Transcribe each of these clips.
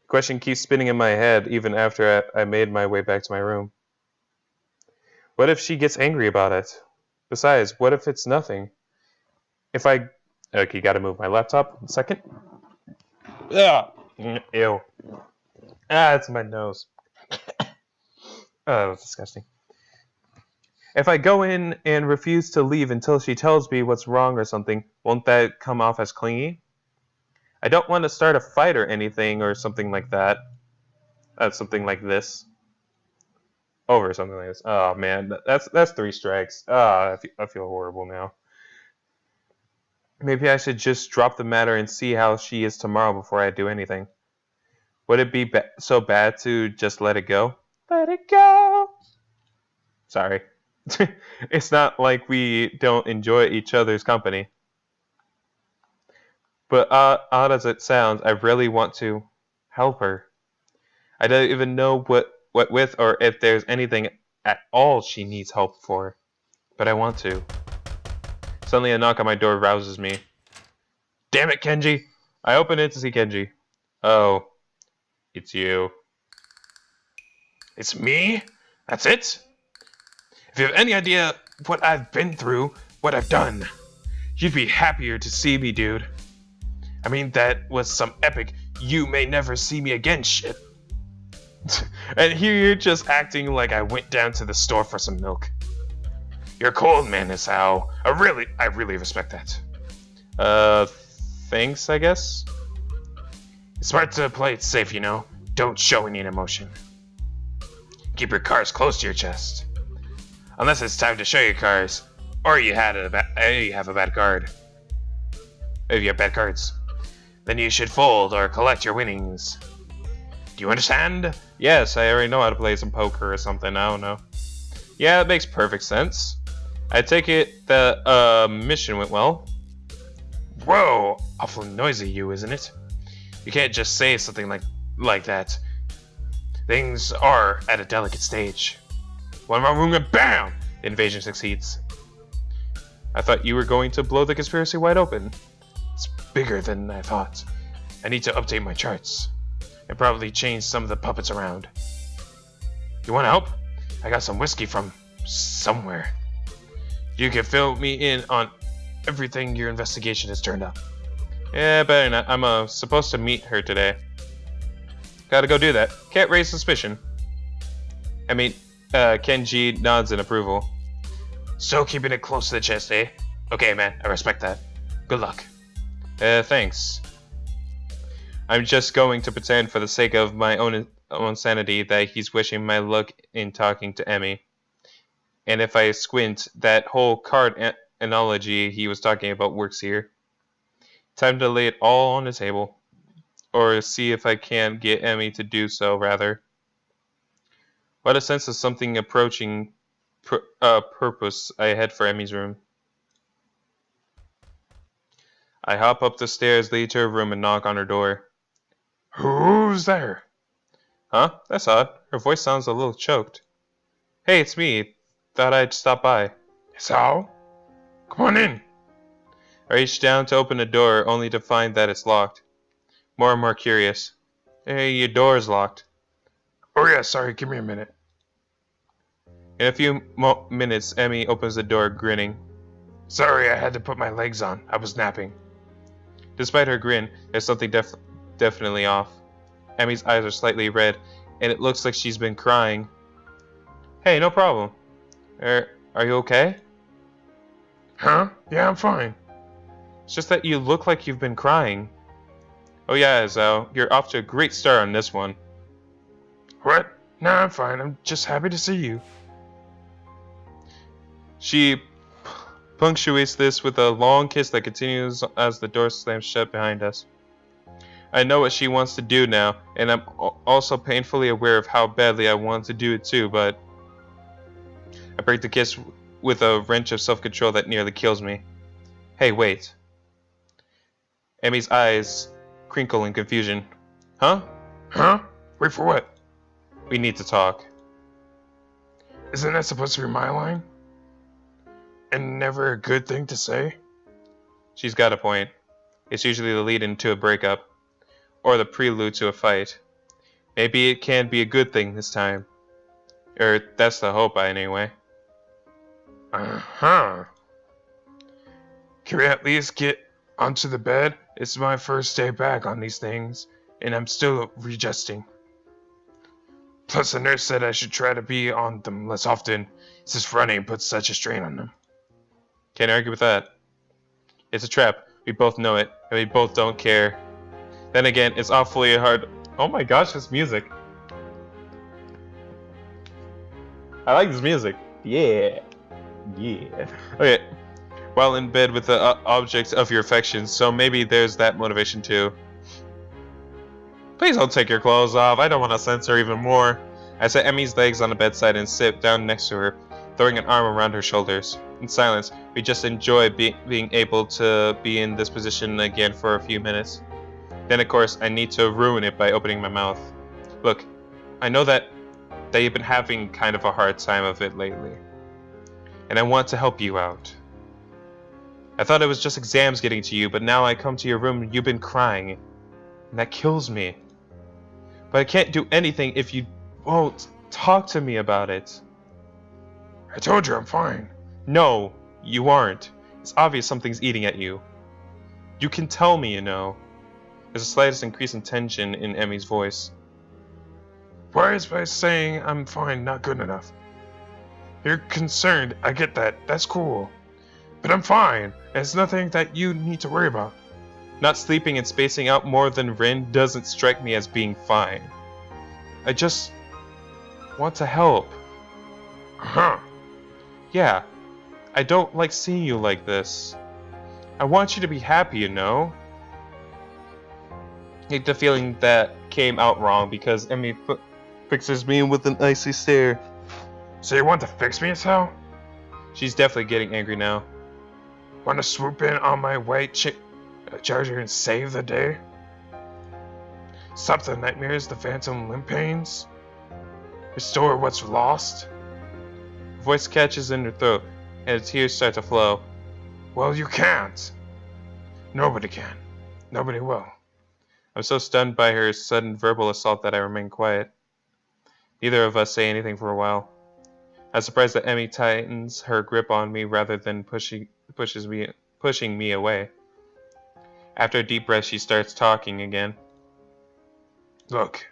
Question keeps spinning in my head even after I made my way back to my room. What if she gets angry about it? Besides, what if it's nothing? If I... Okay, gotta move my laptop. 1 second. Ugh. Ew. Ah, it's my nose. Oh, that's disgusting. If I go in and refuse to leave until she tells me what's wrong or something, won't that come off as clingy? I don't want to start a fight or anything or something like that. Something like this. Over something like this. Oh man, that's 3 strikes. I feel horrible now. Maybe I should just drop the matter and see how she is tomorrow before I do anything. Would it be so bad to just let it go? Let it go! Sorry. It's not like we don't enjoy each other's company. But odd as it sounds, I really want to help her. I don't even know what with or if there's anything at all she needs help for. But I want to. Suddenly a knock on my door rouses me. Damn it, Kenji! I open it to see Kenji. Oh. It's you. It's me? That's it? If you have any idea what I've been through, what I've done, you'd be happier to see me, dude. I mean, that was some epic you may never see me again shit. And here you're just acting like I went down to the store for some milk. You're cold, man, Hisao. I really respect that. Thanks, I guess? It's smart to play it safe, you know. Don't show any emotion. Keep your cards close to your chest. Unless it's time to show your cards, or you have a bad card. If you have bad cards, then you should fold or collect your winnings. Do you understand? Yes, I already know how to play some poker or something. I don't know. Yeah, it makes perfect sense. I take it the mission went well. Whoa, awful noisy you, isn't it? You can't just say something like that. Things are at a delicate stage. One more room and BAM! The invasion succeeds. I thought you were going to blow the conspiracy wide open. It's bigger than I thought. I need to update my charts. And probably change some of the puppets around. You want help? I got some whiskey from somewhere. You can fill me in on everything your investigation has turned up. Yeah, better not. I'm supposed to meet her today. Gotta go do that. Can't raise suspicion. I mean, Kenji nods in approval. So keeping it close to the chest, eh? Okay, man. I respect that. Good luck. Thanks. I'm just going to pretend for the sake of my own sanity that he's wishing my luck in talking to Emmy. And if I squint, that whole card analogy he was talking about works here. Time to lay it all on the table. Or see if I can get Emmy to do so, rather. What a sense of something approaching purpose I head for Emmy's room. I hop up the stairs, lead to her room, and knock on her door. Who's there? Huh? That's odd. Her voice sounds a little choked. Hey, it's me. Thought I'd stop by. Hisao? Come on in. I reach down to open the door, only to find that it's locked. More and more curious. Hey, your door's locked. Oh yeah, sorry, give me a minute. In a few minutes, Emmy opens the door, grinning. Sorry, I had to put my legs on. I was napping. Despite her grin, there's something definitely off. Emmy's eyes are slightly red, and it looks like she's been crying. Hey, no problem. Are you okay? Huh? Yeah, I'm fine. It's just that you look like you've been crying. Oh yeah, Hisao, you're off to a great start on this one. What? No, I'm fine. I'm just happy to see you. She punctuates this with a long kiss that continues as the door slams shut behind us. I know what she wants to do now, and I'm also painfully aware of how badly I want to do it too, but I break the kiss with a wrench of self-control that nearly kills me. Hey, wait. Emmy's eyes crinkle in confusion. Huh? Huh? Wait for what? We need to talk. Isn't that supposed to be my line? And never a good thing to say? She's got a point. It's usually the lead into a breakup, or the prelude to a fight. Maybe it can be a good thing this time. Or that's the hope, anyway. Uh-huh. Can we at least get onto the bed? It's my first day back on these things, and I'm still readjusting. Plus, the nurse said I should try to be on them less often, since running puts such a strain on them. Can't argue with that. It's a trap. We both know it, and we both don't care. Then again, it's awfully hard. Oh my gosh, this music. I like this music. Yeah. Yeah. Okay. While in bed with the object of your affection, so maybe there's that motivation too. Please don't take your clothes off. I don't want to censor even more. I set Emmy's legs on the bedside and sit down next to her, throwing an arm around her shoulders. In silence, we just enjoy being able to be in this position again for a few minutes. Then, of course, I need to ruin it by opening my mouth. Look, I know that you've been having kind of a hard time of it lately, and I want to help you out. I thought it was just exams getting to you, but now I come to your room and you've been crying, and that kills me. But I can't do anything if you won't talk to me about it. I told you I'm fine. No, you aren't. It's obvious something's eating at you. You can tell me, you know. There's a slightest increase in tension in Emmy's voice. Why is by saying I'm fine not good enough? You're concerned, I get that. That's cool. But I'm fine. It's nothing that you need to worry about. Not sleeping and spacing out more than Rin doesn't strike me as being fine. I just want to help. Huh. Yeah, I don't like seeing you like this. I want you to be happy, you know? I hate the feeling that came out wrong because Emmy fixes me with an icy stare. So you want to fix me, Hisao? She's definitely getting angry now. Want to swoop in on my white charger and save the day? Stop the nightmares, the phantom limb pains? Restore what's lost? Her voice catches in her throat, and the tears start to flow. Well, you can't. Nobody can. Nobody will. I'm so stunned by her sudden verbal assault that I remain quiet. Neither of us say anything for a while. I'm surprised that Emmy tightens her grip on me rather than pushing me away. After a deep breath, she starts talking again. Look,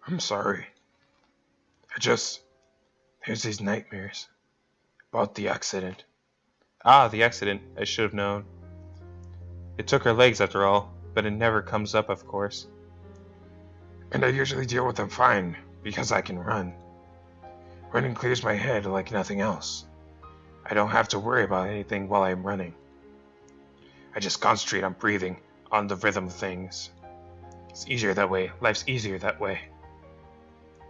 I'm sorry. There's these nightmares about the accident. Ah, the accident. I should have known. It took her legs after all, but it never comes up, of course. And I usually deal with them fine, because I can run. Running clears my head like nothing else. I don't have to worry about anything while I'm running. I just concentrate on breathing, on the rhythm of things. It's easier that way. Life's easier that way.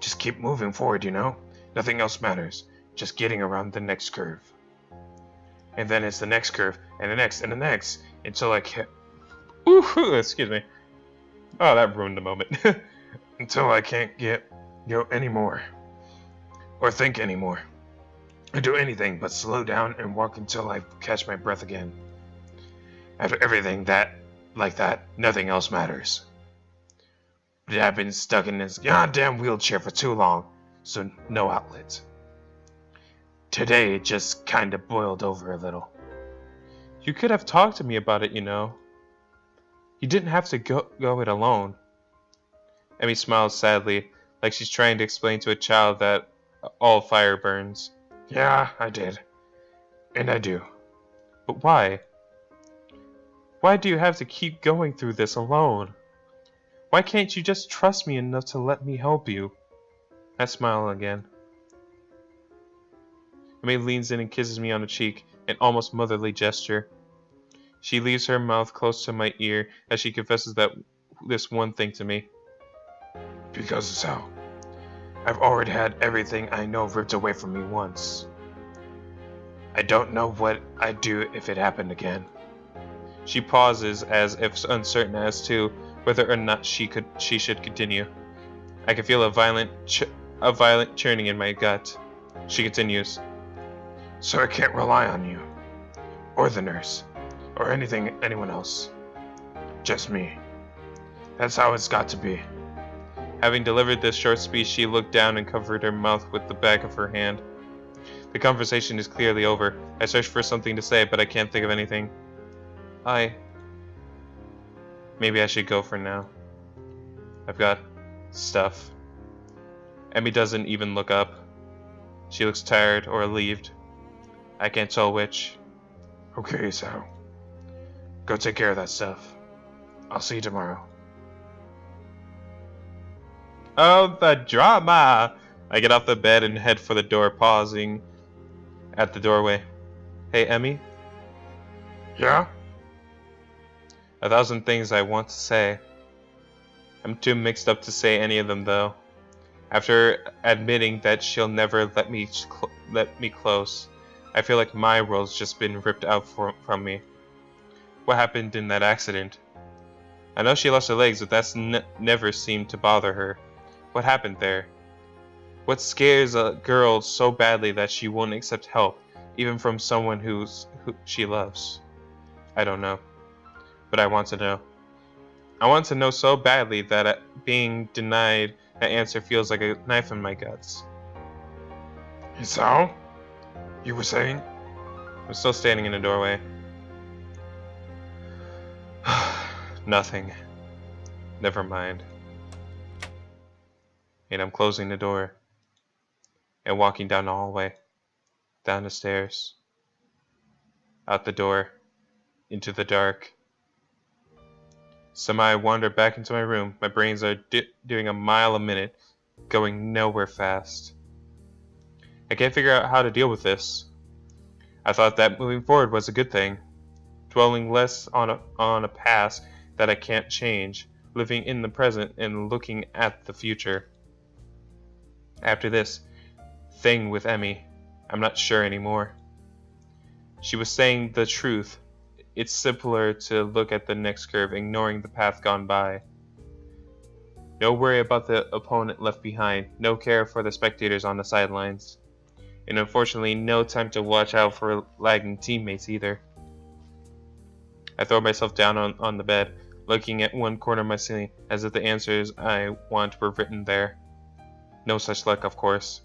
Just keep moving forward, you know? Nothing else matters. Just getting around the next curve. And then it's the next curve, and the next, and the next, until I can't... Ooh, excuse me. Oh, that ruined the moment. Until I can't go anymore. Or think anymore. Or do anything but slow down and walk until I catch my breath again. After everything like that, nothing else matters. But I've been stuck in this goddamn wheelchair for too long, so no outlet. Today it just kinda boiled over a little. You could have talked to me about it, you know. You didn't have to go it alone. Emmy smiles sadly, like she's trying to explain to a child that all fire burns. Yeah, I did. And I do. But why? Why do you have to keep going through this alone? Why can't you just trust me enough to let me help you? I smile again. Emmy leans in and kisses me on the cheek, an almost motherly gesture. She leaves her mouth close to my ear as she confesses this one thing to me. Because it's how. I've already had everything I know ripped away from me once. I don't know what I'd do if it happened again. She pauses as if uncertain as to whether or not she should continue. I can feel a violent churning in my gut. She continues. So I can't rely on you, or the nurse, or anyone else. Just me. That's how it's got to be. Having delivered this short speech, she looked down and covered her mouth with the back of her hand. The conversation is clearly over. I search for something to say, but I can't think of anything. Maybe I should go for now. I've got stuff. Emmy doesn't even look up. She looks tired or relieved. I can't tell which. Okay, so go take care of that stuff. I'll see you tomorrow. Oh, the drama! I get off the bed and head for the door, pausing at the doorway. Hey, Emmy? Yeah? 1,000 things I want to say. I'm too mixed up to say any of them, though. After admitting that she'll never let me close, I feel like my world's just been ripped out from me. What happened in that accident? I know she lost her legs, but that's never seemed to bother her. What happened there? What scares a girl so badly that she won't accept help, even from someone who she loves? I don't know, but I want to know. I want to know so badly that being denied an answer feels like a knife in my guts. Hisao? You were saying? I'm still standing in the doorway. Nothing. Never mind. And I'm closing the door and walking down the hallway, down the stairs, out the door, into the dark. Somehow I wander back into my room. My brains are doing a mile a minute, going nowhere fast. I can't figure out how to deal with this. I thought that moving forward was a good thing, dwelling less on a past that I can't change, living in the present and looking at the future. After this thing with Emmy, I'm not sure anymore. She was saying the truth. It's simpler to look at the next curve, ignoring the path gone by. No worry about the opponent left behind, no care for the spectators on the sidelines, and unfortunately no time to watch out for lagging teammates either. I throw myself down on the bed, looking at one corner of my ceiling, as if the answers I want were written there. No such luck, of course.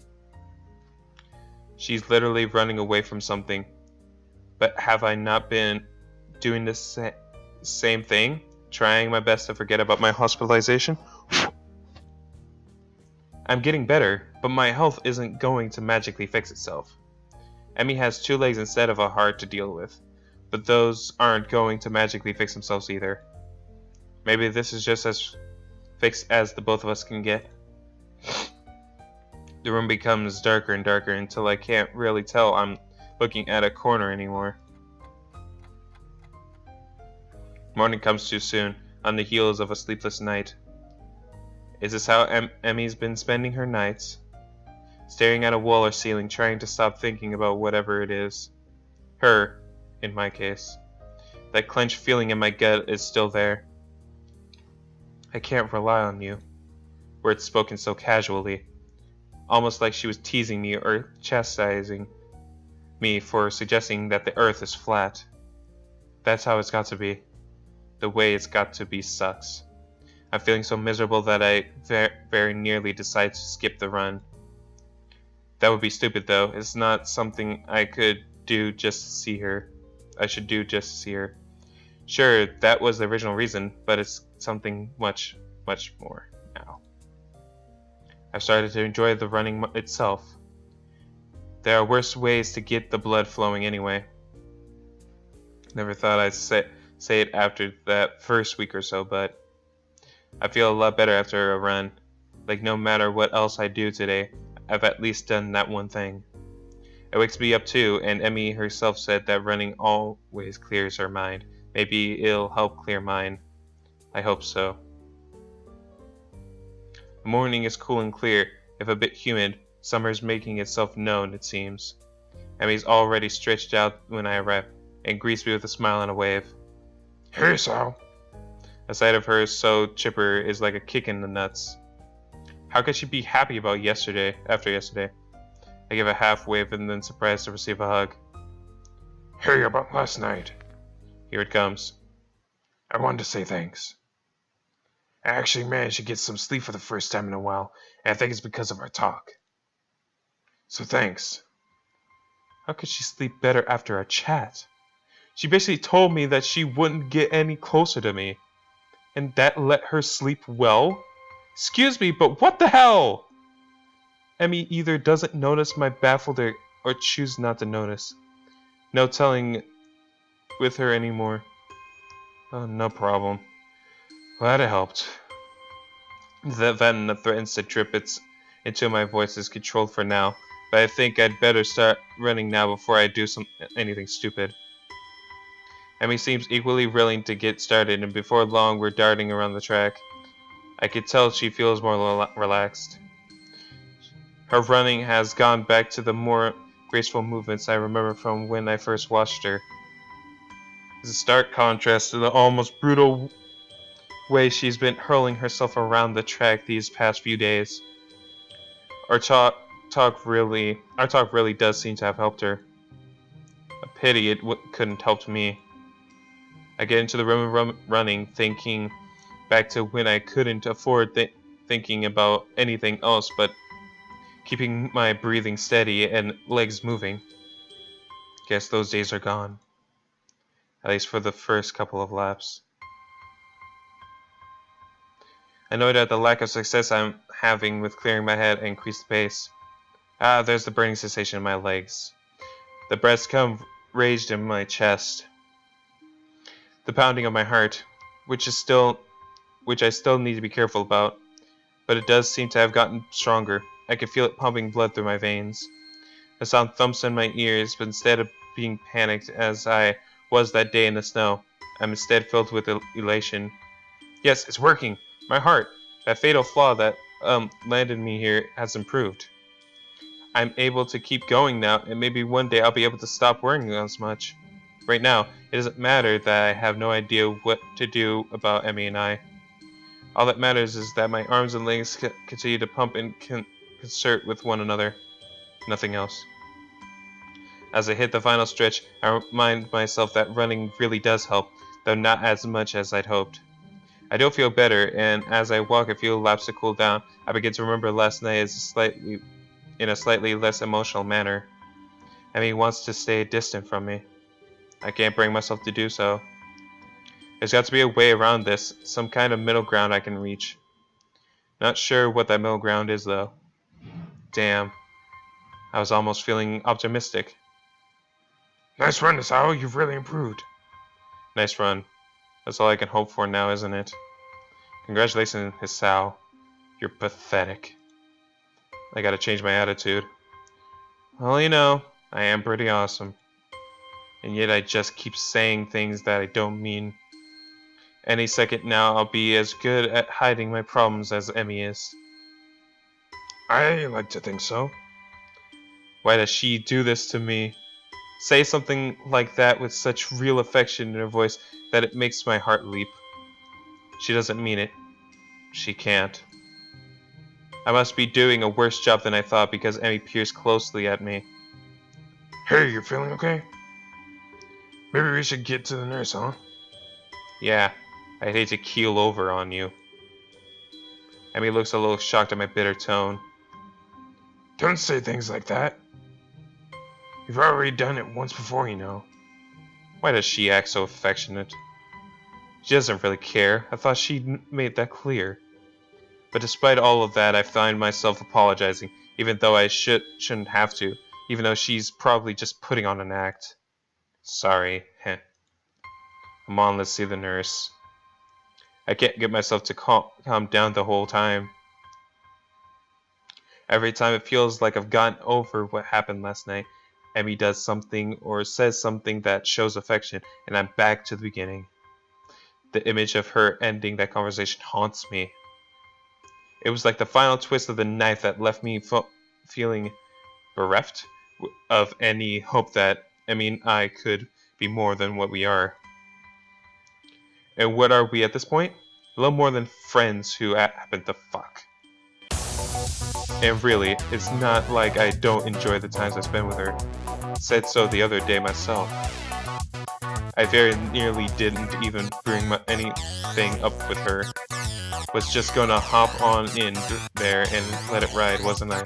She's literally running away from something. But have I not been doing the same thing? Trying my best to forget about my hospitalization? I'm getting better, but my health isn't going to magically fix itself. Emmy has 2 legs instead of a heart to deal with, but those aren't going to magically fix themselves either. Maybe this is just as fixed as the both of us can get. The room becomes darker and darker until I can't really tell I'm looking at a corner anymore. Morning comes too soon, on the heels of a sleepless night. Is this how Emmy's been spending her nights? Staring at a wall or ceiling, trying to stop thinking about whatever it is. Her, in my case. That clenched feeling in my gut is still there. I can't rely on you. Words spoken so casually. Almost like she was teasing me or chastising me for suggesting that the earth is flat. That's how it's got to be. The way it's got to be sucks. I'm feeling so miserable that I very nearly decide to skip the run. That would be stupid though. It's not something I could do just to see her. I should do just to see her. Sure, that was the original reason, but it's something much, much more now. I've started to enjoy the running itself. There are worse ways to get the blood flowing anyway. Never thought I'd say it after that first week or so, but I feel a lot better after a run. Like no matter what else I do today, I've at least done that one thing. It wakes me up too, and Emmy herself said that running always clears her mind. Maybe it'll help clear mine. I hope so. The morning is cool and clear, if a bit humid. Summer's making itself known, it seems. Emmy's already stretched out when I arrive, and greets me with a smile and a wave. Hey, Sal. A sight of her so chipper is like a kick in the nuts. How could she be happy about yesterday, after yesterday? I give a half wave and then surprised to receive a hug. Hey, about last night. Here it comes. I wanted to say thanks. I actually managed to get some sleep for the first time in a while, and I think it's because of our talk. So thanks. How could she sleep better after our chat? She basically told me that she wouldn't get any closer to me. And that let her sleep well? Excuse me, but what the hell? Emmy either doesn't notice my baffled or choose not to notice. No telling with her anymore. Oh, no problem. Glad it helped. The venom threatens to drip into my voice is controlled for now, but I think I'd better start running now before I do anything stupid. Emmy seems equally willing to get started, and before long we're darting around the track. I could tell she feels more relaxed. Her running has gone back to the more graceful movements I remember from when I first watched her. It's a stark contrast to the almost brutal way she's been hurling herself around the track these past few days. Our talk really does seem to have helped her. A pity it couldn't help me. I get into the room running, thinking back to when I couldn't afford thinking about anything else but keeping my breathing steady and legs moving. Guess those days are gone. At least for the first couple of laps. Annoyed at the lack of success I'm having with clearing my head, I increase the pace. Ah, there's the burning sensation in my legs. The breaths come raged in my chest. The pounding of my heart, which I still need to be careful about, but it does seem to have gotten stronger. I can feel it pumping blood through my veins. The sound thumps in my ears, but instead of being panicked as I was that day in the snow, I'm instead filled with elation. Yes, it's working! My heart, that fatal flaw that landed me here, has improved. I'm able to keep going now, and maybe one day I'll be able to stop worrying as much. Right now, it doesn't matter that I have no idea what to do about Emmy and I. All that matters is that my arms and legs continue to pump and concert with one another. Nothing else. As I hit the final stretch, I remind myself that running really does help, though not as much as I'd hoped. I do feel better, and as I walk a few laps to cool down, I begin to remember last night in a slightly less emotional manner. Emmy wants to stay distant from me. I can't bring myself to do so. There's got to be a way around this, some kind of middle ground I can reach. Not sure what that middle ground is, though. Damn. I was almost feeling optimistic. Nice run, Hisao. You've really improved. Nice run. That's all I can hope for now, isn't it? Congratulations, Hisao. You're pathetic. I gotta change my attitude. Well, you know, I am pretty awesome. And yet I just keep saying things that I don't mean. Any second now, I'll be as good at hiding my problems as Emmy is. I like to think so. Why does she do this to me? Say something like that with such real affection in her voice that it makes my heart leap. She doesn't mean it. She can't. I must be doing a worse job than I thought because Emmy peers closely at me. Hey, you're feeling okay? Maybe we should get to the nurse, huh? Yeah, I'd hate to keel over on you. Emmy looks a little shocked at my bitter tone. Don't say things like that. You've already done it once before, you know. Why does she act so affectionate? She doesn't really care. I thought she'd made that clear. But despite all of that, I find myself apologizing, even though I shouldn't have to, even though she's probably just putting on an act. Sorry. Heh. Come on, let's see the nurse. I can't get myself to calm down the whole time. Every time it feels like I've gotten over what happened last night, Emmy does something or says something that shows affection, and I'm back to the beginning. The image of her ending that conversation haunts me. It was like the final twist of the knife that left me feeling bereft of any hope that Emmy and I could be more than what we are. And what are we at this point? A little more than friends who happen to fuck. And really, it's not like I don't enjoy the times I spend with her. Said so the other day myself. I very nearly didn't even bring anything up with her. Was just gonna hop on in there and let it ride, wasn't I?